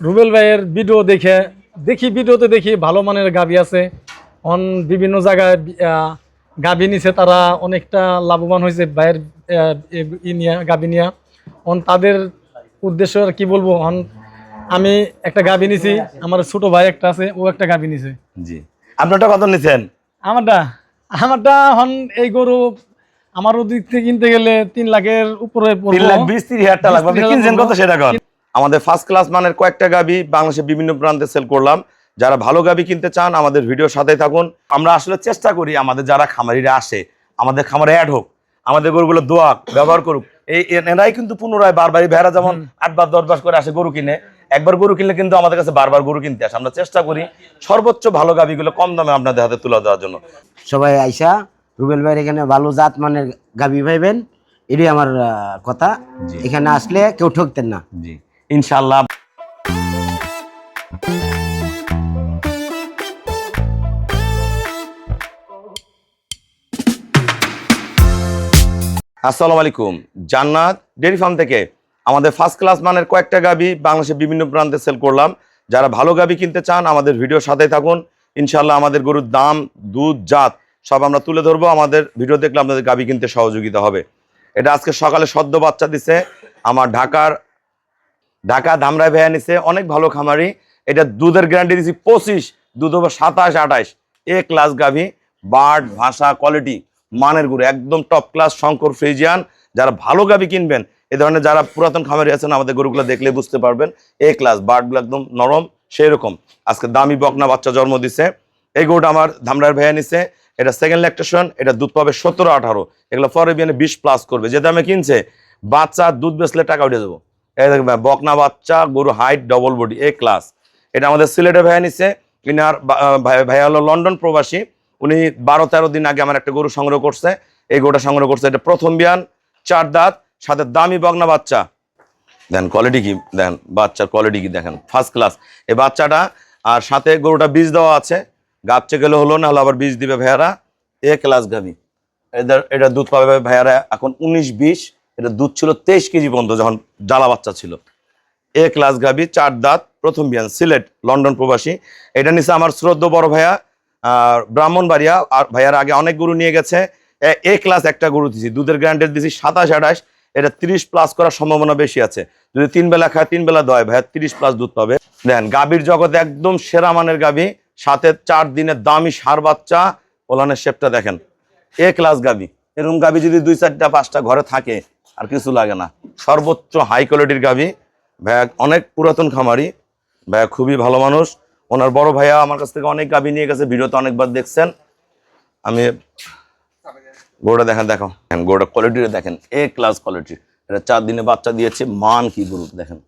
রুবেল ভাইয়ের ভিডিও ভিডিওতে দেখি ভালো মানের গাভী আছে। বিভিন্ন জায়গায় গাভী নিছে, তারা অনেকটা লাভবান হয়েছে ভাইয়ের গাভী নিয়ে। তাদের উদ্দেশ্য আর কি বলবো, আমি একটা গাভী নিছি, আমার ছোট ভাই একটা আছে, ও একটা গাভী নিছে। জি, আপনারটা কত নিছেন? আমারটা আমারটা এই গরু আমার ওদিক থেকে কিনতে গেলে 3 লাখের উপরে পড়বে। 3,20,30,000 টাকা লাগবে। আপনি কিনছেন কত সেটা কর। আমাদের ফার্স্ট ক্লাস মানের কয়েকটা গাভী বাংলাদেশের বিভিন্ন প্রান্তে সেল করলাম। যারা ভালো গাভী কিনতে চান আমাদের ভিডিওর সাথেই থাকুন। আমরা আসলে চেষ্টা করি আমাদের যারা খামারিরা আসে আমাদের খামারে অ্যাড হোক, আমাদের গরুগুলো দোয়া ব্যবহার করুক। এরাই কিন্তু পুনরায় বারবারই ভেড়া যেমন 8 বার 10 বার করে আসে গরু কিনে, একবার গরু কিনলে কিন্তু আমাদের কাছে বারবার গরু কিনতে আসে। আমরা চেষ্টা করি সর্বোচ্চ ভালো গাভীগুলো কম দামে আপনাদের হাতে তুলে দেওয়ার জন্য। সবাই আইসা রুবেল ভাইয়ের এখানে ভালো জাত মানের গাভী পাইবেন, এটাই আমার কথা। এখানে আসলে কেউ ঠকতেন না। জি, ইনশাআল্লাহ। আসসালামু আলাইকুম। জান্নাত ডেয়ারি ফার্ম থেকে আমাদের ফার্স্ট ক্লাস মানের কয়েকটা গাভী বাংলাদেশের বিভিন্ন প্রান্তে সেল করলাম। যারা ভালো গাভী কিনতে চান আমাদের ভিডিওর সাথেই থাকুন। ইনশাআল্লাহ আমাদের গরুর দাম, দুধ, জাত সব আমরা তুলে ধরবো। আমাদের ভিডিও দেখলে আপনাদের গাভী কিনতে সহযোগিতা হবে। এটা আজকে সকালে সদ্য বাচ্চা দিছে আমার ঢাকা ধামরাই ভাইয়া নিছে, অনেক ভালো খামারি। এটা দুধের গ্যারান্টি দিচ্ছি 25, দুধ হবে 27 28। এ ক্লাস গাভী, বার্ড ভাষা কোয়ালিটি মানের গরু, একদম টপ ক্লাস শঙ্কর ফ্রিজিয়ান। যারা ভালো গাভী কিনবেন, এ ধরনের যারা পুরাতন খামারি আছেন আমাদের গরুগুলো দেখলে বুঝতে পারবেন। এ ক্লাস বার্ডগুলো একদম নরম, সেই রকম। আজকে দামি বকনা বাচ্চা জন্ম দিছে। এই গরুটা আমার ধামরার ভাইয়া নিছে। এটা সেকেন্ড ল্যাকটেশন, এটা দুধ পাবে 17 18। এগুলো ফরেবিয়ানে 20+ করবে। যে দামে কিনছে বাচ্চা দুধ বেচলে টাকা উঠে যাবো। এই দেখবেন বকনা বাচ্চা, গরু হাইট, ডবল বডি, এ ক্লাস। এটা আমাদের সিলেটের ভাইয়া নিচ্ছে। ইনার ভাইয়া হলো লন্ডন প্রবাসী। উনি 12-13 দিন আগে আমার একটা গরু সংগ্রহ করছে। এই গরুটা সংগ্রহ করছে, এটা প্রথম বিয়ান, 4 দাঁত, সাথে দামি বকনা বাচ্চা। দেখেন কোয়ালিটি কি, দেখেন বাচ্চার কোয়ালিটি কি, দেখেন ফার্স্ট ক্লাস এই বাচ্চাটা। আর সাথে গরুটা বীজ দেওয়া আছে, গাপচে গেলে হলো, না হলে আবার বীজ দিবে ভাইয়ারা। এ ক্লাস গাভী, এটা দুধ পাবে ভাইয়ারা এখন 19-20। এটা দুধ ছিল 23 কেজি পর্যন্ত যখন জ্বালা বাচ্চা ছিল। এ ক্লাস গাভী, 4 দাঁত, প্রথম বিয়ান, সিলেট, লন্ডন প্রবাসী। এটা নিচে আমার শ্রদ্ধ বড় ভাইয়া ব্রাহ্মণবাড়িয়া। আর ভাইয়ার আগে অনেক গরু নিয়ে গেছে। এ ক্লাস একটা গরু দিছি, দুধের গ্যারান্টি দিছি 27 28। এটা 30+ করার সম্ভাবনা বেশি আছে। যদি 3 বেলা খায় 3 বেলা দয়, ভাইয়া 30+ দুধ পাবে। দেখেন গাভীর জগতে একদম সেরা মানের গাভী, সাথে 4 দিনের দামি সার বাচ্চা। ওলানের শেপটা দেখেন, এ ক্লাস গাভী। এরকম গাভী যদি 2 4টা 5টা ঘরে থাকে আর কিছু লাগে না। সর্বোচ্চ হাই কোয়ালিটির গাভী। ভাইয়া অনেক পুরাতন খামারি, ভাইয়া খুবই ভালো মানুষ। ওনার বড় ভাইয়া আমার কাছ থেকে অনেক গাভী নিয়ে গেছে, ভিডিওতে অনেকবার দেখছেন। আমি গরুটা দেখেন, দেখো গরুটা কোয়ালিটিটা দেখেন, এ ক্লাস কোয়ালিটি। এটা 4 দিনে বাচ্চা দিয়েছে। মান কি গরু দেখেন,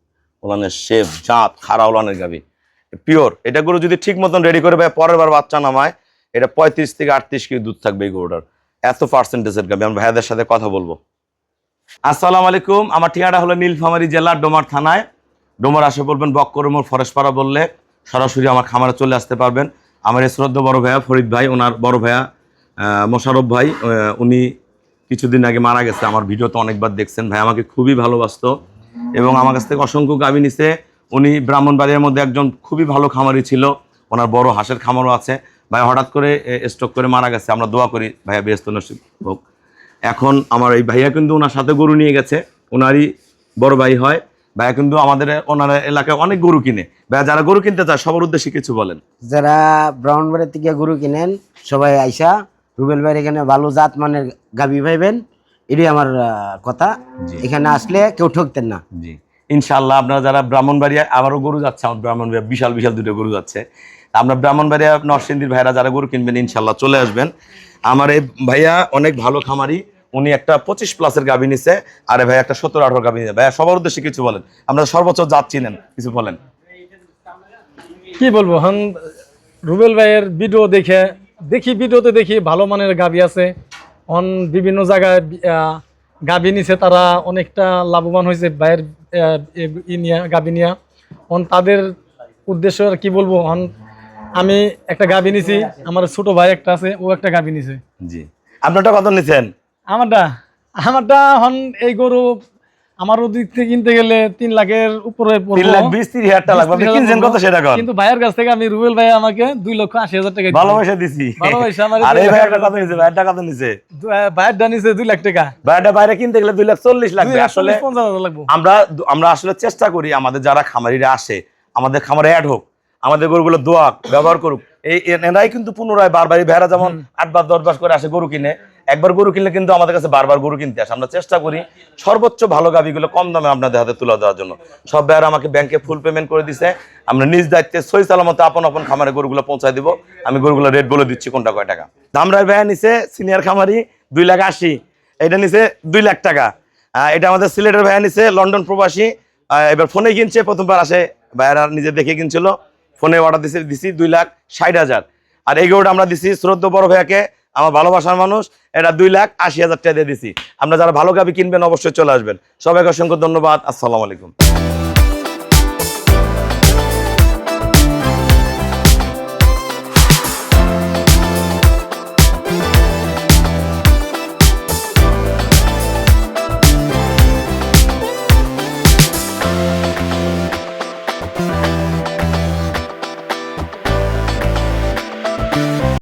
ওলানের শেপ, জাত, খাড়া ওলানের গাভী, পিওর। এটা গরু যদি ঠিক মতন রেডি করে ভাই পরের বার বাচ্চা নামায়, এটা 35 থেকে 38 কেজি দুধ থাকবে এই গরুটার। এত পার্সেন্টেজের গাভী। আমি ভাইয়াদের সাথে কথা বলবো। আসসালামু আলাইকুম। আমার ঠিকানা হলো নীলফামারী জেলার ডোমার থানায়। ডোমার আসে বলবেন বক্করমোর ফরেস্টপাড়া বললে সরাসরি আমার খামারে চলে আসতে পারবেন। আমার এই শ্রদ্ধা বড় ভাইয়া ফরিদ ভাই, ওনার বড় ভাইয়া মোশারফ ভাই, উনি কিছুদিন আগে মারা গেছে। আমার ভিডিওতে অনেকবার দেখছেন। ভাই আমাকে খুবই ভালোবাসতো এবং আমার কাছ থেকে অসংখ্য গাভী নিছে। উনি ব্রাহ্মণবাড়িয়ার মধ্যে একজন খুবই ভালো খামারি ছিল। ওনার বড় হাঁসের খামারও আছে। ভাই হঠাৎ করে স্ট্রোক করে মারা গেছে। আমরা দোয়া করি ভাইয়া ব্যস্ত নসিব হোক। এখন আমার এই ভাইয়া কিন্তু ওনার সাথে গরু নিয়ে গেছে, ওনারই বড় ভাই হয়। ভাইয়া কিন্তু আমাদের ওনার এলাকায় অনেক গরু কিনে। ভাইয়া যারা গরু কিনতে চায় সবার উদ্দেশ্যে কিছু বলেন। যারা ব্রাহ্মণবাড়িয়া থেকে গরু কিনেন সবাই আইসা রুবেল ভাইয়ের এখানে ভালো জাত মানের গাভী পাইবেন, এটাই আমার কথা। এখানে আসলে কেউ ঠকতেন না। জি, ইনশাআল্লাহ। আপনারা যারা ব্রাহ্মণবাড়িয়া, আমারও গরু যাচ্ছে, আমার ব্রাহ্মণবাড়িয়া বিশাল বিশাল 2টো গরু যাচ্ছে। আমরা ব্রাহ্মণবাড়িয়া নরসিংদীর ভাইরা যারা গরু কিনবেন ইনশাআল্লাহ চলে আসবেন। আমার এই ভাইয়া অনেক ভালো খামারি, উনি একটা 25+ গাভী নিছে, আর ভাইয়া একটা 17 18 গাভী নিছে। ভাইয়া সবার উদ্দেশ্যে কিছু বলেন, আমরা সর্বোচ্চ জাত চিনেন, কিছু বলেন। কি বলবো, রুবেল ভাইয়ের ভিডিওতে দেখি ভালো মানের গাভী আছে। বিভিন্ন জায়গায় গাভী নিছে, তারা অনেকটা লাভবান হয়েছে ভাইয়ের গাভী নিয়ে। তাদের উদ্দেশ্য আর কি বলবো, আমি একটা গাভী নিছি, আমার ছোট ভাই একটা আছে, ও একটা গাভী নিছে। জি, আপনারটা কত নিছেন? আমারটা এই গরু আমার ওদিক থেকে কিনতে গেলে 3 লাখের উপরে পড়বে। 3,20,000 টাকা লাগবে। আপনি কিনছেন কত সেটা কর? কিন্তু ভাইয়ের কাছ থেকে আমি রুবেল ভাই আমাকে 2,80,000 টাকা দিয়েছে। ভালোবাসা দিছি। ভালোবাসা আমার আরে ভাই একটা কথা নিছে, ভাই একটা কথা নিছে। ভাইয়ের ডানিছে 2 লাখ টাকা। ভাইটা বাইরে কিনতে গেলে 2,40,000 লাগবে। আসলে 50,000 লাগবে। আমরা আসলে চেষ্টা করি আমাদের যারা খামারিরা আসে, আমাদের খামারে অ্যাড হোক, আমাদের গরুগুলো দোয়া ব্যবহার করুক। এরাই কিন্তু পুনরায় বারবারই ভেড়া যেমন 8 বার 10 বার করে আসে গরু কিনে, একবার গরু কিনলে কিন্তু আমাদের কাছে বারবার গরু কিনতে আসে। আমরা চেষ্টা করি সর্বোচ্চ ভালো গাভিগুলো কম দামে আপনাদের হাতে তুলে দেওয়ার জন্য। সব ভাইয়ারা আমাকে ব্যাংকে ফুল পেমেন্ট করে দিছে। আমরা নিজ দায়িত্বে সহি সালামতে আপন আপন খামারে গরুগুলো পৌঁছায় দিব। আমি গরুগুলো রেট বলে দিচ্ছি কোনটা কয় টাকা। দামরার ভাইয়া নিছে সিনিয়র খামারি 2,80,000, এটা নিছে 2 লাখ টাকা। এটা আমাদের সিলেটের ভাইয়া নিছে লন্ডন প্রবাসী, এবার ফোনে কিনছে, প্রথমবার আসে ভাইয়ারা নিজে দেখে কিনছিল, ফোনে অর্ডার দিছি 2,60,000। আর এই গরুটা আমরা দিছি শ্রদ্ধা বড় ভাইয়াকে, আমার ভালোবাসার মানুষ, এটা 2,80,000 টাকা দিয়ে দিছি। আপনারা যারা ভালো গাভি কিনবেন অবশ্যই চলে আসবেন। সবাইকে অসংখ্য ধন্যবাদ। আসসালামু আলাইকুম।